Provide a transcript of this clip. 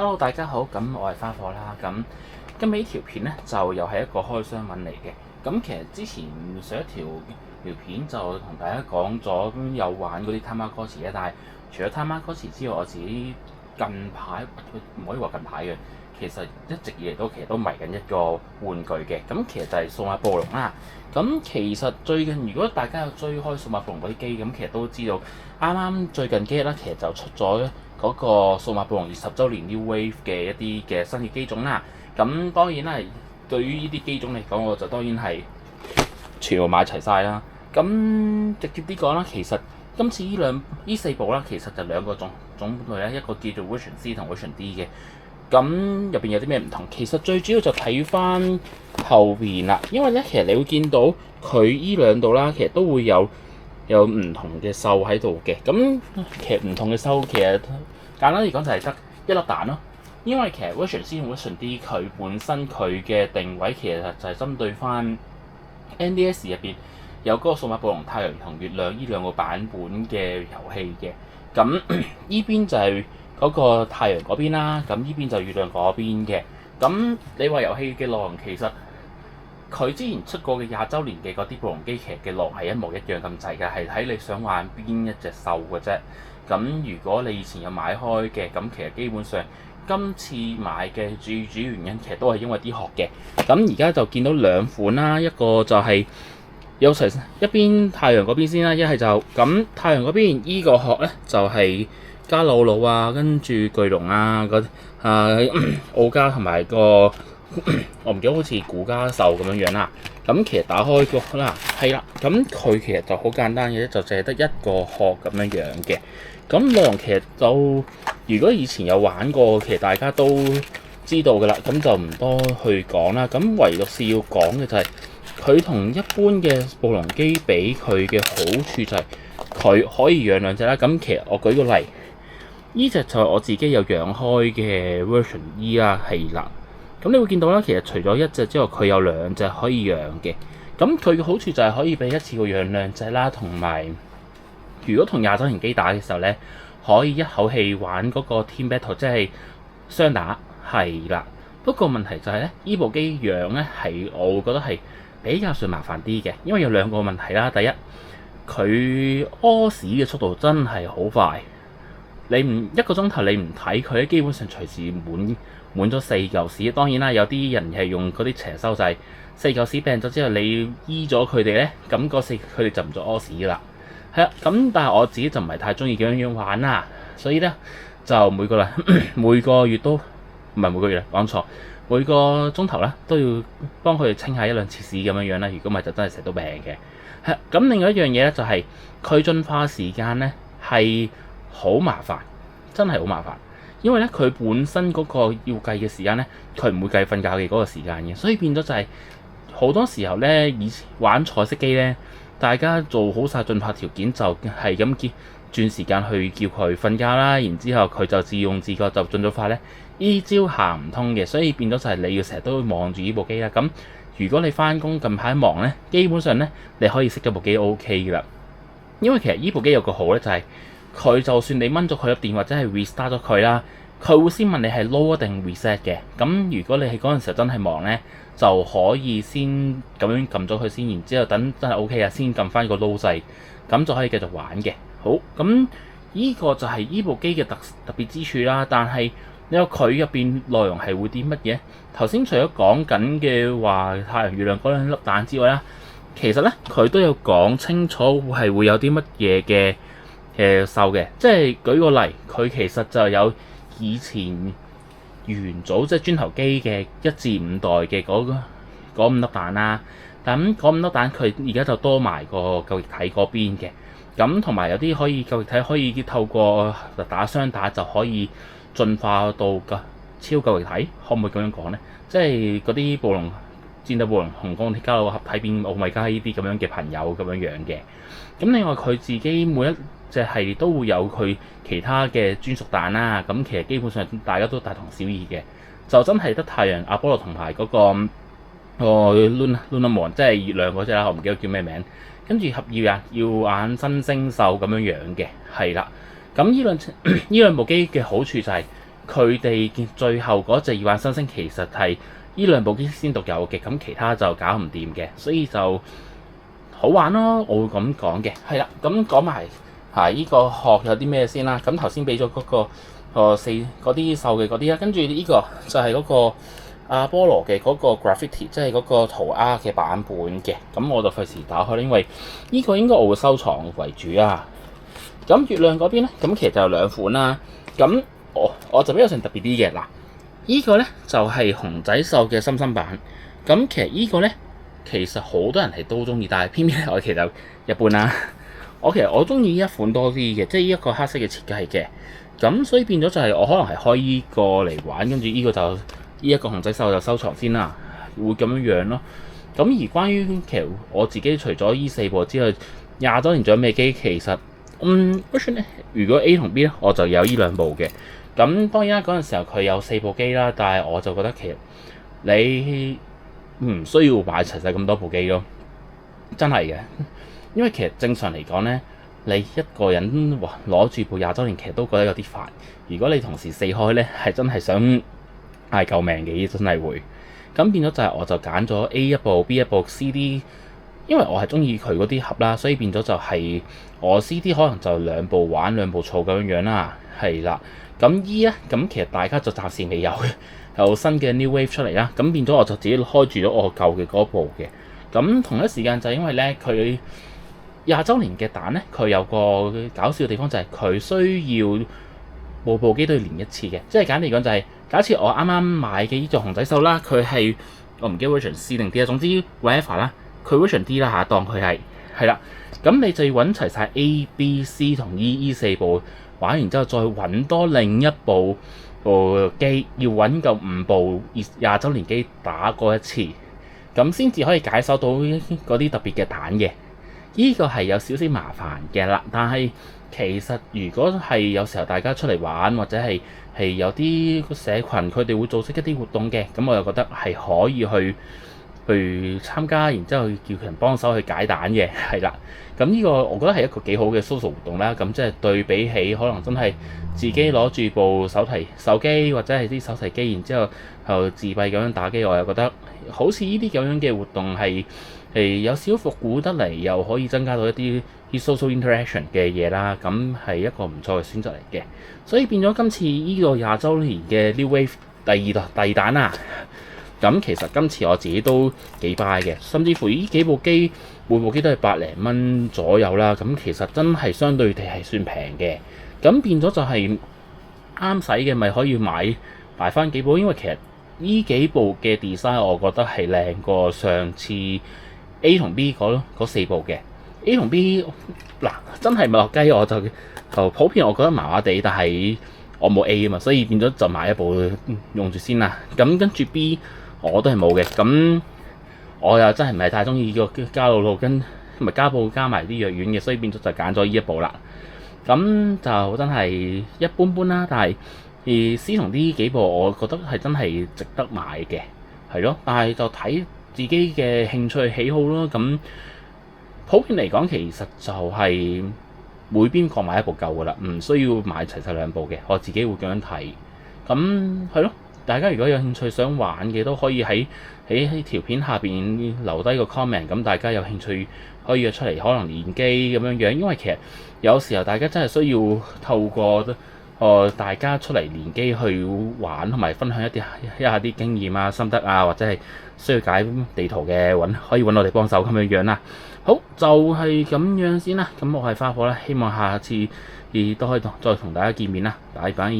Hello，大家好，咁我係花火啦。咁今日呢條片呢，就又係一個開箱文嚟嘅。咁其實之前上一條片就同大家講咗有玩嗰啲 Tamagotchi 嘅，但係除咗 Tamagotchi 之外，我自己近排唔可以話近排嘅，其實一直以嚟都迷緊一個玩具嘅。咁其實就係數碼暴龍啦。咁其實最近如果大家有追開數碼暴龍嗰啲機，咁其實都知道啱啱最近幾日啦，其實就出咗嗰個數碼暴龍20週年 New Wave 嘅一啲嘅新嘅機種啦。咁當然啦，對於呢啲機種嚟講，我就當然係全部買齊晒啦。咁直接啲講啦，其實今次呢四部啦，其實就兩個種類咧，一個叫做 Version C 同 Version D 嘅。咁入邊有啲咩唔同？其實最主要就睇翻後邊啦，因為咧其實你會見到佢依兩度啦，其實都會有唔同嘅獸喺度嘅。咁其實唔同嘅獸其實簡單嚟講就係得一粒蛋咯。因為其實 Version C 同 Version D 佢本身佢嘅定位其實就係針對翻 NDS 入邊有嗰個數碼暴龍太陽同月亮呢兩個版本嘅遊戲嘅。咁依邊就係嗰個太陽嗰邊啦，咁依邊就月亮嗰邊嘅。咁你話遊戲嘅內容其實佢之前出過嘅20週年嘅嗰啲暴龍機，其實嘅內容係一模一樣咁滯嘅，係睇你想玩邊一隻獸嘅啫。咁如果你以前有買開嘅，咁其實基本上今次買嘅最主要原因其實都係因為啲殼嘅。咁而家就見到兩款啦，一個就係有齊一邊太陽嗰邊先啦，一係就咁太陽嗰邊依個殼咧就係加魯魯啊，跟住巨龍啊，奧加同埋個我唔記得好似古加獸咁樣啦。咁其實打開個啦，係啦，咁佢其實就好簡單嘅，就淨係得一個殼咁樣嘅。咁內容其實就如果以前有玩過，其實大家都知道㗎啦，咁就唔多去講啦。咁唯獨是要講嘅就係佢同一般嘅暴龍機比，佢嘅好處就係佢可以養兩隻啦。咁其實我舉個例，呢隻就係我自己有養開嘅 Version E 啦，係啦。咁你會見到啦，其實除咗一隻之外，佢有兩隻可以養嘅。咁佢嘅好處就係可以俾一次過養兩隻啦，同埋如果同20週年機打嘅時候咧，可以一口氣玩嗰個 Team Battle， 即係雙打，係啦。不過問題就係咧，呢部機養咧係我會覺得係比較上麻煩啲嘅，因為有兩個問題啦。第一，佢屙屎嘅速度真係好快，你唔一個鐘頭你唔睇佢咧，基本上隨時滿咗4嚿屎。當然啦，有啲人係用嗰啲邪修就係4嚿屎病咗之後，你醫咗佢哋咧，咁佢哋就唔再屙屎啦。係啦，咁但係我自己就唔係太中意咁樣玩啦，所以咧就每個月都唔係每個月，講錯，每個鐘頭咧都要幫佢哋清下1-2次屎咁樣啦。如果唔係就真係食到病嘅。係咁，另外一樣嘢咧就係佢進化時間咧係好麻煩，真係好麻煩，因為咧佢本身嗰個要計嘅時間咧，佢唔會計瞓覺嘅嗰個時間嘅，所以變咗就係好多時候咧，以前玩彩色機咧，大家做好晒進化條件就係咁轉時間去叫佢瞓覺啦，然之後佢就自用自覺就進咗化咧，呢招行唔通嘅，所以變咗就係你要成日都望住呢部機啦。咁如果你翻工近排忙咧，基本上咧你可以熄咗部機 OK 㗎啦，因為其實呢部機有個好咧就係佢就算你掹咗佢粒電或者係 restart 咗佢啦，佢會先問你係 load 定 reset 嘅。咁如果你喺嗰陣時候真係忙咧，就可以先咁樣撳咗佢先，然之後等真係 OK 啊，先撳翻個 load 掣，咁就可以繼續玩嘅。好，咁呢個就係呢部機嘅特別之處啦。但係你話佢入邊內容係會啲乜嘢？頭先除咗講緊嘅話太陽月亮嗰兩粒蛋之外啦，其實咧佢都有講清楚係會有啲乜嘢嘅獸嘅。即係舉個例，佢其實就有以前元祖即係磚頭機嘅1至5代嘅嗰5粒蛋啦。咁嗰5粒蛋佢而家就多埋個救液體嗰邊嘅。咁同埋有啲可以救液體可以透過打雙打就可以進化到個超救液體，可唔可以咁樣講呢？即係嗰啲暴龍、戰鬥暴龍、紅鋼鐵加魯合體變奧米加呢啲咁樣嘅朋友咁樣嘅。咁另外佢自己每一隻系列都會有佢其他嘅專屬蛋啦。咁其實基本上大家都大同小異嘅，就真係得太陽阿波羅同埋嗰個Lunamon， 即係月亮嗰隻啦，我唔記得叫咩名。跟住合耀眼新星獸咁樣樣嘅，係啦。咁呢兩部機嘅好處就係佢哋最後嗰隻耳環新星其實係呢兩部機先獨有嘅，咁其他就搞唔掂嘅，所以就好玩咯，我會咁講嘅。係啦，咁講埋依個殼有啲咩先啦。咁頭先俾咗嗰個四嗰啲瘦嘅嗰啲啦，跟住呢個就係嗰個阿波羅嘅嗰個 graffiti， 即係嗰個塗鴉嘅版本嘅。咁我就費事打開啦，因為呢個應該我會收藏為主啊。咁月亮嗰邊咧，咁其實就有兩款啦。咁我就比較上特別啲嘅嗱，呢個咧就係熊仔獸嘅深深版。咁其實呢個咧其實好多人係都中意，但係偏偏我其實一般啦。其實我中意呢一款多啲嘅，即係呢一個黑色嘅設計嘅。咁所以變咗就係我可能係開呢個嚟玩，跟住呢個就呢一個熊仔獸就收藏先啦，會咁樣樣咯。咁而關於其實我自己除咗呢4部之外，20週年仲有咩機？其實如果 A 同 B 咧，我就有呢兩部嘅。咁當然啦，嗰陣時候佢有4部機啦，但係我就覺得其實你唔需要買齊晒咁多部機咯，真係嘅。因為其實正常嚟講咧，你一個人攞住部20週年，其實都覺得有啲煩。如果你同時4開咧，係真係想嗌救命嘅，真係會。咁變咗就係我就揀咗 A 一部 B 一部 CD， 因為我係中意佢嗰啲盒啦，所以變咗就係我 CD 可能就2部玩2部儲咁樣樣啦，係啦。咁 E 咧，咁其實大家就暫時未有新嘅 New Wave 出嚟啦，咁變咗我就自己開住咗我舊嘅嗰部嘅。咁同一時間就因為咧佢20週年嘅蛋咧，佢有個搞笑嘅地方就係佢需要部機都要連一次嘅，即係簡單嚟講就係假設我啱啱買嘅呢隻熊仔獸啦，佢係我唔記得 version C 定 D 啊，總之 whatever 啦，佢 version D 啦嚇，當佢係啦，咁你就要揾齊晒 A、B、C 同 E 4部，玩完之後再揾多另一部機，要揾夠5部20週年機打過一次，咁先至可以解鎖到嗰啲特別嘅蛋嘅。呢個係有少少麻煩嘅啦，但係其實如果係有時候大家出嚟玩，或者係有啲社群佢哋會組織一啲活動嘅，咁我又覺得係可以去參加，然之後叫佢人幫手去解蛋嘅，係啦。咁呢個我覺得係一個幾好嘅 social 活動啦。咁即係對比起可能真係自己攞住部手機或者係啲手提機，然之後就自閉咁樣打機，我又覺得好似呢啲咁樣嘅活動係有少復古得嚟，又可以增加到一啲 social interaction 嘅嘢啦。咁係一個唔錯嘅選擇嚟嘅。所以變咗今次呢個20週年嘅 New Wave 第二彈啊！咁其實今次我自己都幾 buy 嘅，甚至乎呢幾部機每部機都係百零蚊左右啦。咁其實真係相對地係算平嘅。咁變咗就係啱使嘅，咪可以買翻幾部。因為其實呢幾部嘅 design 我覺得係靚過上次 A 同 B 嗰4部嘅。A 同 B 嗱真係咪落雞，我就普遍我覺得麻麻地，但係我冇 A 啊嘛，所以變咗就買一部用住先啦。咁跟住 B 我都係冇嘅，咁我又真係唔係太中意個加路路跟同埋加布加埋啲藥丸嘅，所以變咗就揀咗呢一部啦。咁就真係一般般啦，但係C 同 D 幾部我覺得係真係值得買嘅，係咯。但係就睇自己嘅興趣喜好咯。咁普遍嚟講，其實就係每邊各買一部夠噶啦，唔需要買齊晒2部嘅。我自己會咁樣睇。咁係咯。大家如果有興趣想玩嘅，都可以喺條片下邊留低個 comment， 咁大家有興趣可以約出嚟，可能連機咁樣樣。因為其實有時候大家真係需要透過大家出嚟連機去玩，同埋分享一下啲經驗啊、心得啊，或者係需要解地圖嘅可以揾我哋幫手咁樣樣啦。好，就係咁樣先啦。咁我係花火啦，希望下次都可以再同大家見面啦。拜拜。